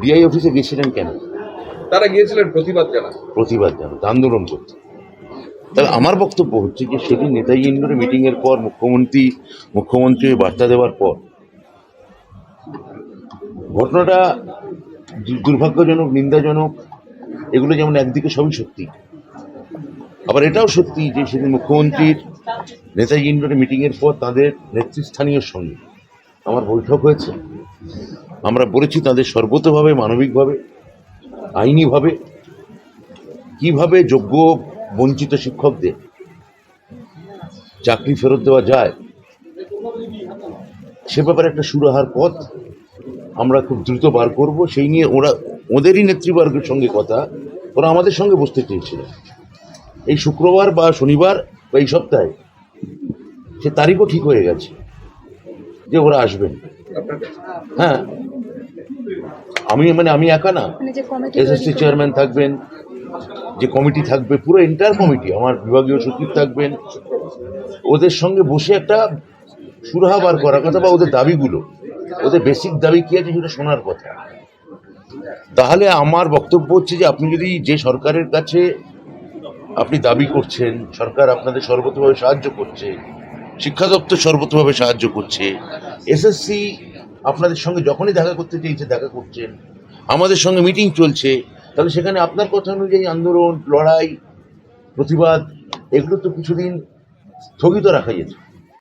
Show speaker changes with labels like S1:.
S1: DI অফিসে গেছিলেন কেন?
S2: তারা গিয়েছিলেন প্রতিবাদ
S1: জানাতে, আন্দোলন করতে। তাহলে আমার বক্তব্য হচ্ছে যে সেদিন নেতাজি ইন্ডোরে মিটিং এর পর মুখ্যমন্ত্রী বার্তা দেওয়ার পর ঘটনাটা দুর্ভাগ্যজনক, নিন্দাজনক, এগুলো যেমন একদিকে সবই সত্যি, আবার এটাও সত্যি যে সেদিন মুখ্যমন্ত্রীর নেতাজি ইন্ডোরে মিটিং এর পর তাদের নেতৃস্থানীয় সঙ্গে আমার বৈঠক হয়েছে। আমরা বলেছি তাদের সর্বতোভাবে, মানবিকভাবে, আইনিভাবে কিভাবে যোগ্য বঞ্চিত শিক্ষকদের চাকরি ফেরত দেওয়া যায় সে ব্যাপারে একটা সুরাহার পথ আমরা খুব দ্রুত বার করব। সেই নিয়ে ওদেরই নেতৃবর্গের সঙ্গে কথা, ওরা আমাদের সঙ্গে বসতে চেয়েছিল এই শুক্রবার বা শনিবার বা এই সপ্তাহে। সে তারিখও ঠিক হয়ে গেছে যে ওরা আসবেন। হ্যাঁ, আমি একা না, এসএসসি চেয়ারম্যান থাকবেন, যে কমিটি থাকবে, পুরো এন্টায়ার কমিটি, আমার বিভাগীয় সচিব থাকবেন, ওদের সঙ্গে বসে একটা সুরাহা বার করার কথা, বা ওদের দাবিগুলো, ওদের বেসিক দাবি কি আছে সেটা শোনার কথা। তাহলে আমার বক্তব্য হচ্ছে যে আপনি যদি যে সরকারের কাছে আপনি দাবি করছেন, সরকার আপনাদের সর্বতভাবে সাহায্য করছে, শিক্ষা দপ্তর সর্বতভাবে সাহায্য করছে, এসএসসি আপনাদের সঙ্গে যখনই দেখা করতে চেয়েছে দেখা করছেন, আমাদের সঙ্গে মিটিং চলছে, তাহলে সেখানে আপনার কথা অনুযায়ী আন্দোলন, লড়াই, প্রতিবাদ এগুলো তো কিছুদিন স্থগিত রাখা যেত।